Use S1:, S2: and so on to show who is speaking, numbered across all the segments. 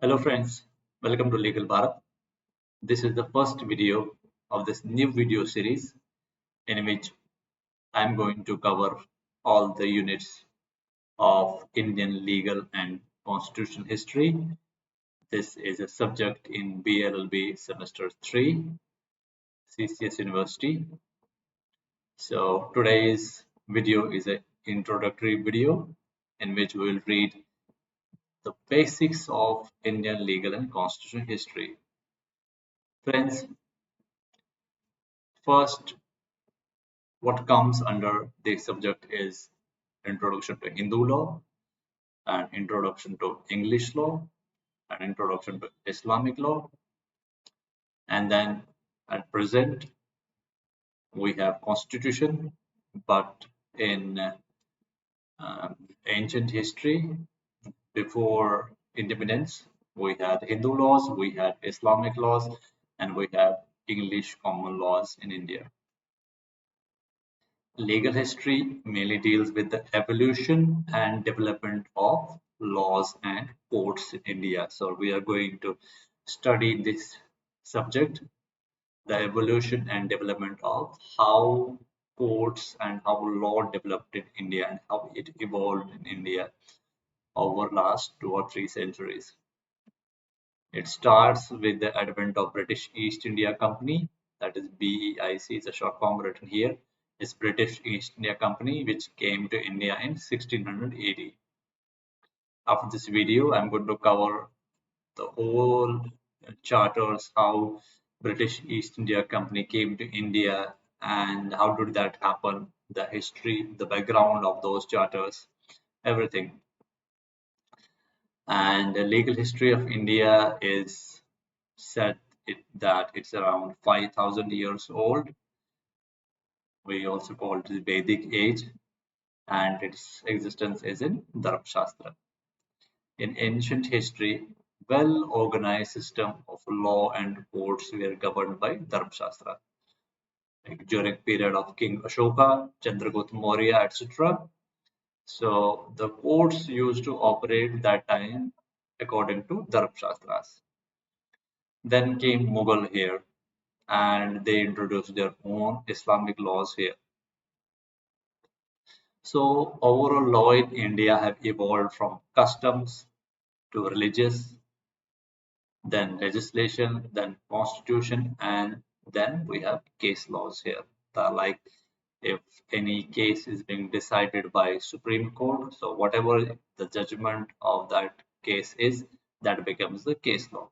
S1: Hello friends, welcome to Legal Bharat. This is the first video of this new video series in which I am going to cover all the units of Indian legal and constitutional history. This is a subject in BLLB semester 3, CCS University. So today's video is an introductory video in which we will read the basics of Indian legal and constitutional history. Friends, first what comes under the subject is introduction to Hindu law and introduction to English law and introduction to Islamic law. And then at present we have constitution, but in ancient history before independence we had Hindu laws, we had Islamic laws, and we have English common laws in India. Legal history mainly deals with the evolution and development of laws and courts in India. So we are going to study this subject, the evolution and development of how courts and how law developed in India and how it evolved in India over last 2 or 3 centuries. It starts with the advent of British East India Company, that is BEIC, is a short form written here. It's British East India Company which came to India in 1680. After this video, I'm going to cover the whole charters, how British East India Company came to India and how did that happen, the history, the background of those charters, everything. And the legal history of India is said that it's around 5,000 years old. We also call it the Vedic age, and its existence is in Dharma Shastra. In ancient history, well-organized system of law and courts were governed by Dharma Shastra. Like during period of King Ashoka, Chandragupta Maurya, etc. So the courts used to operate that time according to Dharma Shastras. Then came Mughal here, and they introduced their own Islamic laws here. So overall law in India have evolved from customs to religious, then legislation, then constitution, and then we have case laws here. Like if any case is being decided by Supreme Court, so whatever the judgment of that case is, that becomes the case law.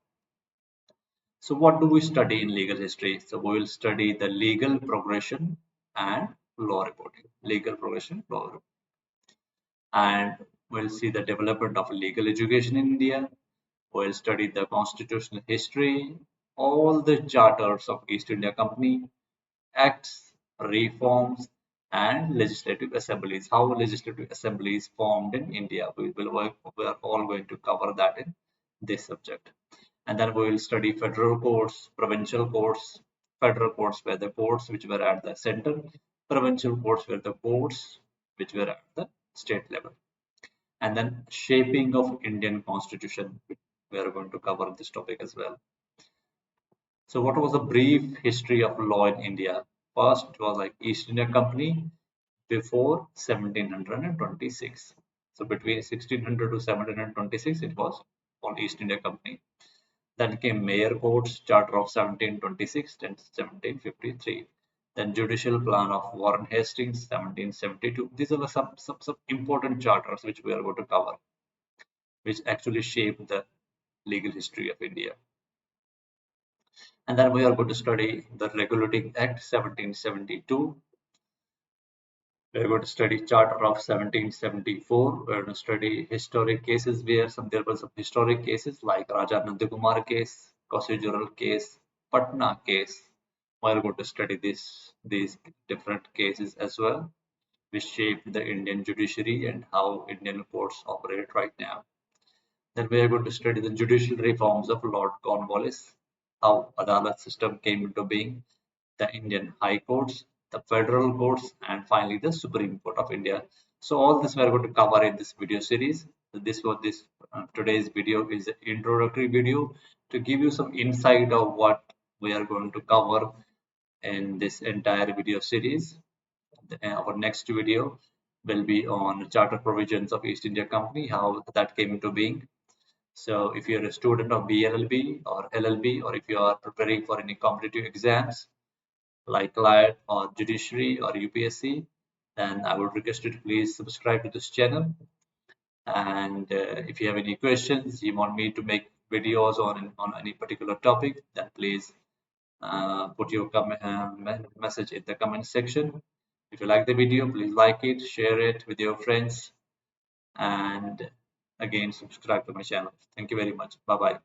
S1: So what do we study in legal history? So we will study the legal progression and law reporting. Legal progression, law reporting. And we'll see the development of legal education in India. We'll study the constitutional history, all the charters of East India Company, acts, reforms, and legislative assemblies. How legislative assemblies formed in India. We are all going to cover that in this subject. And then we will study federal courts, provincial courts. Federal courts were the courts which were at the center. Provincial courts were the courts which were at the state level. And then shaping of Indian constitution. We are going to cover this topic as well. So what was a brief history of law in India? First, it was like East India Company before 1726. So between 1600 to 1726, it was called East India Company. Then came Mayor Courts, Charter of 1726 and 1753. Then Judicial Plan of Warren Hastings, 1772. These are some important charters which we are going to cover, which actually shaped the legal history of India. And then we are going to study the Regulating Act 1772. We are going to study Charter of 1774. We are going to study historic cases where there were some historic cases like Raja Nandakumar case, procedural case, Patna case. We are going to study these different cases as well, which shaped the Indian judiciary and how Indian courts operate right now. Then we are going to study the judicial reforms of Lord Cornwallis, how Adalat system came into being, the Indian High Courts, the Federal Courts, and finally the Supreme Court of India. So all this we are going to cover in this video series. This today's video is an introductory video to give you some insight of what we are going to cover in this entire video series. Our next video will be on charter provisions of East India Company, how that came into being. So if you're a student of BLLB or LLB, or if you are preparing for any competitive exams like CLAT or Judiciary or UPSC, then I would request you to please subscribe to this channel. And if you have any questions, you want me to make videos on any particular topic, then please put your message in the comment section. If you like the video, please like it, share it with your friends, and again, subscribe to my channel. Thank you very much. Bye bye.